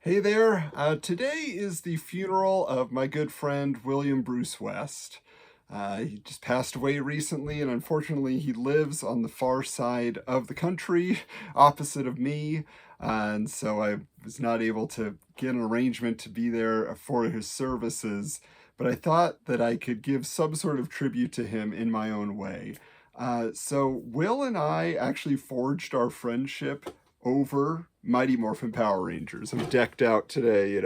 Hey there. Today is the funeral of my good friend William Bruce West. He just passed away recently, and unfortunately, he lives on the far side of the country, opposite of me. And so I was not able to get an arrangement to be there for his services, but I thought that I could give some sort of tribute to him in my own way. So Will and I actually forged our friendship over Mighty Morphin Power Rangers. I'm decked out today,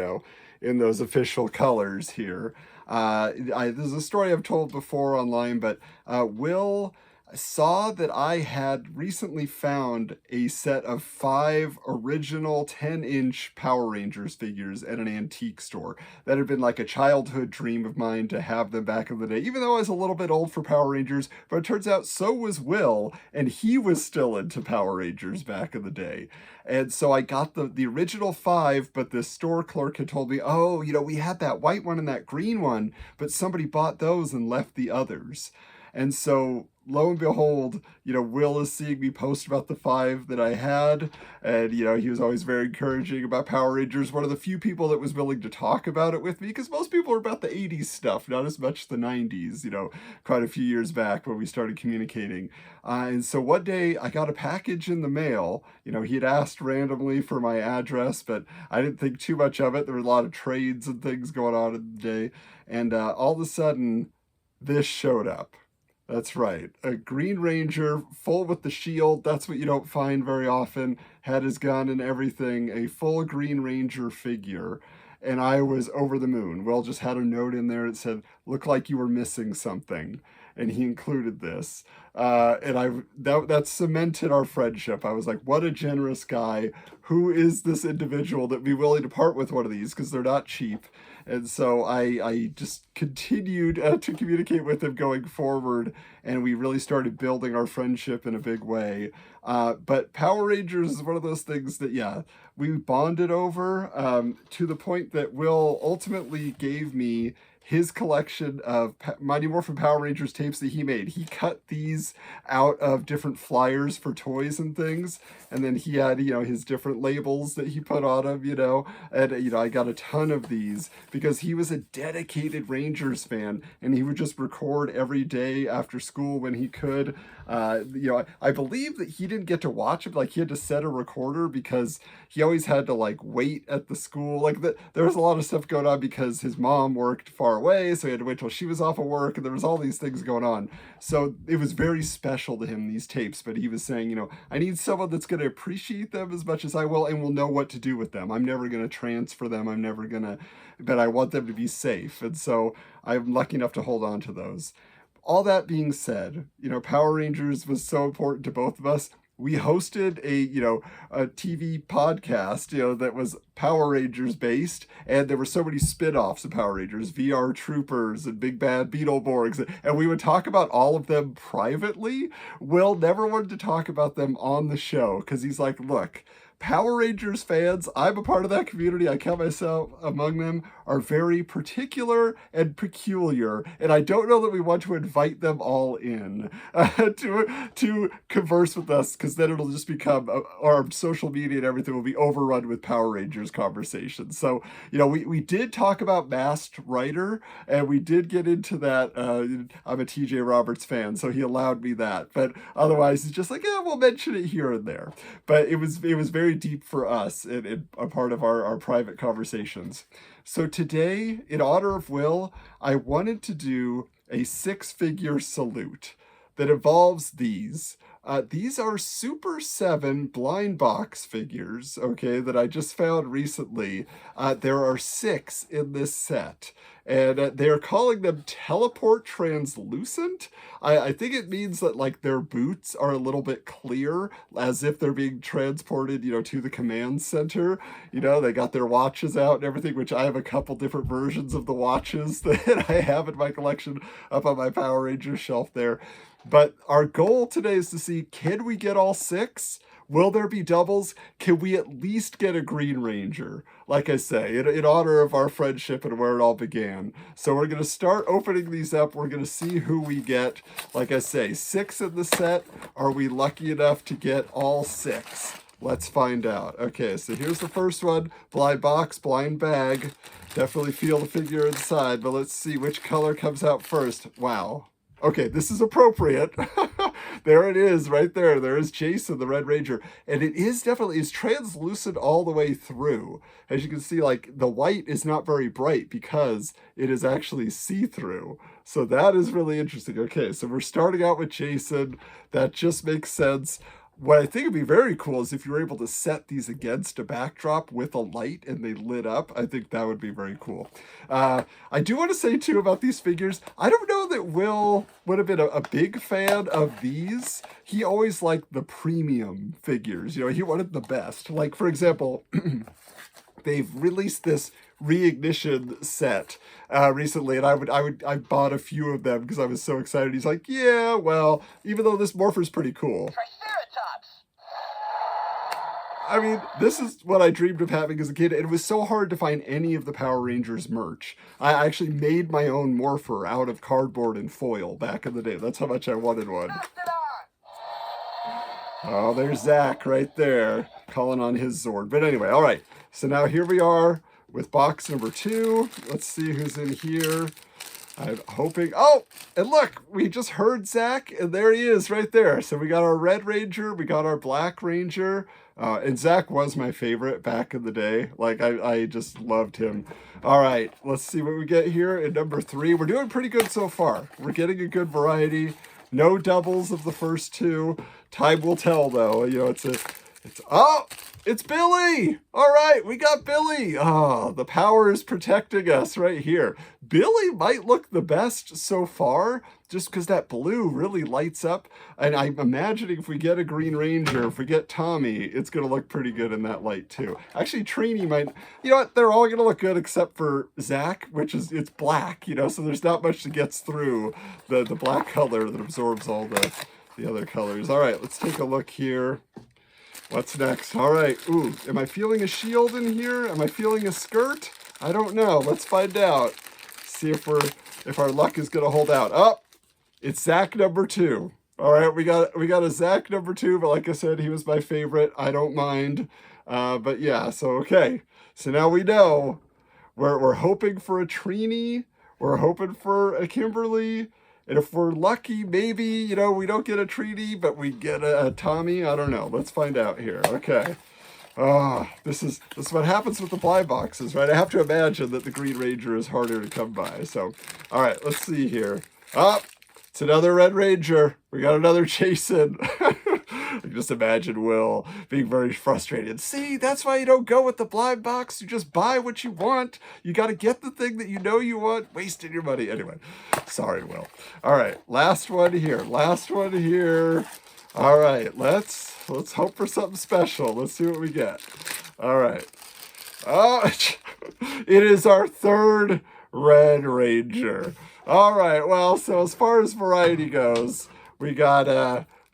in those official colors here. There's a story I've told before online, but Will saw that I had recently found a set of 5 original 10-inch Power Rangers figures at an antique store. That had been like a childhood dream of mine to have them back in the day, even though I was a little bit old for Power Rangers, but it turns out so was Will, and he was still into Power Rangers back in the day. And so I got the original 5, but the store clerk had told me, oh, we had that white one and that green one, but somebody bought those and left the others. And so lo and behold, Will is seeing me post about the 5 that I had. And, he was always very encouraging about Power Rangers. One of the few people that was willing to talk about it with me, because most people are about the 80s stuff, not as much the 90s, quite a few years back when we started communicating. And so one day I got a package in the mail. He had asked randomly for my address, but I didn't think too much of it. There were a lot of trades and things going on in the day. And all of a sudden, this showed up. That's right. A Green Ranger, full with the shield. That's what you don't find very often. Had his gun and everything. A full Green Ranger figure. And I was over the moon. Will just had a note in there that said, "Look like you were missing something." And he included this. That cemented our friendship. I was like, what a generous guy. Who is this individual that be willing to part with one of these? Because they're not cheap. And so I just continued to communicate with him going forward, and we really started building our friendship in a big way. But Power Rangers is one of those things that, yeah, we bonded over to the point that Will ultimately gave me his collection of Mighty Morphin Power Rangers tapes that he made. He cut these out of different flyers for toys and things, and then he had, his different labels that he put on them, and, I got a ton of these because he was a dedicated Rangers fan, and he would just record every day after school when he could. I believe that he didn't get to watch it, like he had to set a recorder because he always had to wait at the school. There was a lot of stuff going on because his mom worked far away, so he had to wait till she was off of work, and there was all these things going on. So it was very special to him, these tapes, but he was saying, I need someone that's going to appreciate them as much as I will and will know what to do with them. I'm never going to transfer them. But I want them to be safe. And so I'm lucky enough to hold on to those. All that being said, Power Rangers was so important to both of us. We hosted a TV podcast, that was Power Rangers based, and there were so many spin-offs of Power Rangers, VR Troopers and Big Bad Beetleborgs, and we would talk about all of them privately. Will never wanted to talk about them on the show because he's like, look, Power Rangers fans, I'm a part of that community, I count myself among them, are very particular and peculiar, and I don't know that we want to invite them all in to converse with us, because then it'll just become, our social media and everything will be overrun with Power Rangers conversations. So, we did talk about Masked Rider, and we did get into that. I'm a TJ Roberts fan, so he allowed me that, but otherwise, it's just like, yeah, we'll mention it here and there. But it was very deep for us and a part of our private conversations. So today, in honor of Will, I wanted to do a 6-figure salute that involves these. These are Super 7 blind box figures, okay, that I just found recently. There are 6 in this set, and they're calling them Teleport Translucent. I think it means that, their boots are a little bit clear, as if they're being transported, to the command center. They got their watches out and everything, which I have a couple different versions of the watches that I have in my collection up on my Power Rangers shelf there. But our goal today is to see, can we get all 6? Will there be doubles? Can we at least get a Green Ranger? Like I say, in honor of our friendship and where it all began. So we're going to start opening these up. We're going to see who we get. Like I say, 6 in the set. Are we lucky enough to get all 6? Let's find out. Okay, so here's the first one. Blind box, blind bag. Definitely feel the figure inside, but let's see which color comes out first. Wow. Okay, this is appropriate. There it is, right there. There is Jason, the Red Ranger. And it is definitely, it's translucent all the way through. As you can see, like, the white is not very bright because it is actually see-through. So that is really interesting. Okay, so we're starting out with Jason. That just makes sense. What I think would be very cool is if you were able to set these against a backdrop with a light and they lit up. I think that would be very cool. I do want to say, too, about these figures, I don't know that Will would have been a big fan of these. He always liked the premium figures. You know, he wanted the best. Like, for example, they've released this ReAction set recently, and I bought a few of them because I was so excited. He's like, yeah, well, even though this Morpher's pretty cool. I mean, this is what I dreamed of having as a kid. It was so hard to find any of the Power Rangers merch. I actually made my own Morpher out of cardboard and foil back in the day. That's how much I wanted one. Oh, there's Zach right there, calling on his Zord. But anyway, all right. So now here we are with box number 2. Let's see who's in here. I'm hoping, oh, and look, we just heard Zach, and there he is right there. So we got our Red Ranger, we got our Black Ranger, and Zach was my favorite back in the day. Like, I just loved him. All right, let's see what we get here in number 3. We're doing pretty good so far. We're getting a good variety. No doubles of the first 2. Time will tell, though. You know, it's Billy! All right, we got Billy. Oh, the power is protecting us right here. Billy might look the best so far, just because that blue really lights up. And I'm imagining if we get a Green Ranger, if we get Tommy, it's going to look pretty good in that light too. Actually, Trini might, you know what, they're all going to look good except for Zach, which is, it's black, you know, so there's not much that gets through the black color that absorbs all the other colors. All right, let's take a look here. What's next? All right. Ooh, am I feeling a shield in here? Am I feeling a skirt? I don't know. Let's find out. See if our luck is gonna hold out. Oh, it's Zach number 2. All right, we got a Zach number 2, but like I said, he was my favorite. I don't mind. But yeah, so okay. So now we know we're hoping for a Trini. We're hoping for a Kimberly. And if we're lucky, maybe, you know, we don't get a Trini, but we get a Tommy. I don't know. Let's find out here. Okay. This is what happens with the blind boxes, right? I have to imagine that the Green Ranger is harder to come by. So, all right, let's see here. It's another Red Ranger. We got another Jason. I can just imagine Will being very frustrated. See, that's why you don't go with the blind box. You just buy what you want. You got to get the thing that you know you want. Wasting your money. Anyway, sorry, Will. All right, last one here. Last one here. All right, let's hope for something special. Let's see what we get. All right. Oh, it is our 3rd Red Ranger. All right. Well, so as far as variety goes, we got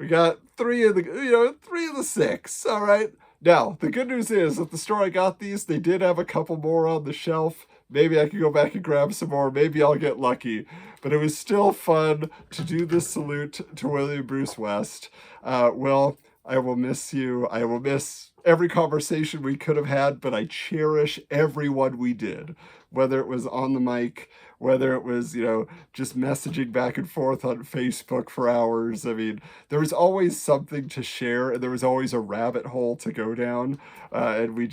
3 of the 6. All right. Now, the good news is at the store I got these, they did have a couple more on the shelf. Maybe I could go back and grab some more. Maybe I'll get lucky. But it was still fun to do this salute to William Bruce West. Will, I will miss you. I will miss every conversation we could have had, but I cherish every one we did. Whether it was on the mic, whether it was, you know, just messaging back and forth on Facebook for hours. I mean, there was always something to share, and there was always a rabbit hole to go down, and we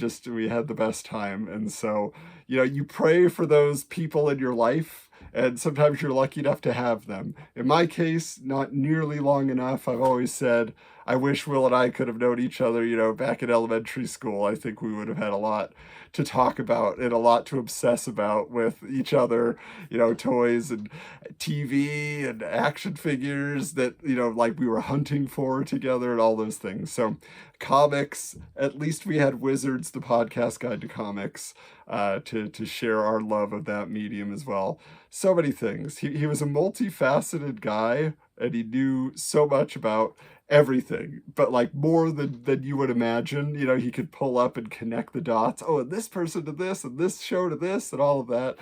had the best time. And so, you know, you pray for those people in your life, and sometimes you're lucky enough to have them. In my case, not nearly long enough. I've always said, I wish Will and I could have known each other, you know, back in elementary school. I think we would have had a lot to talk about and a lot to obsess about with each other, you know, toys and TV and action figures that, you know, like we were hunting for together and all those things. So comics, at least we had Wizards, the podcast guide to comics, to share our love of that medium as well. So many things. He was a multifaceted guy, and he knew so much about everything, but like more than you would imagine. You know, he could pull up and connect the dots. Oh, and this person to this, and this show to this, and all of that.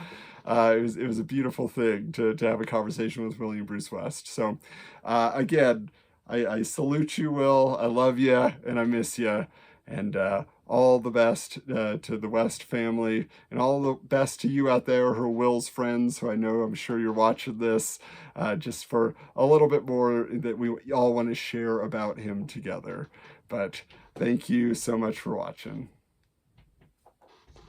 It was a beautiful thing to have a conversation with William Bruce West. So, again, I salute you, Will. I love you, and I miss you. And all the best to the West family, and all the best to you out there who are Will's friends, who I know, I'm sure you're watching this, just for a little bit more that we all want to share about him together. But thank you so much for watching.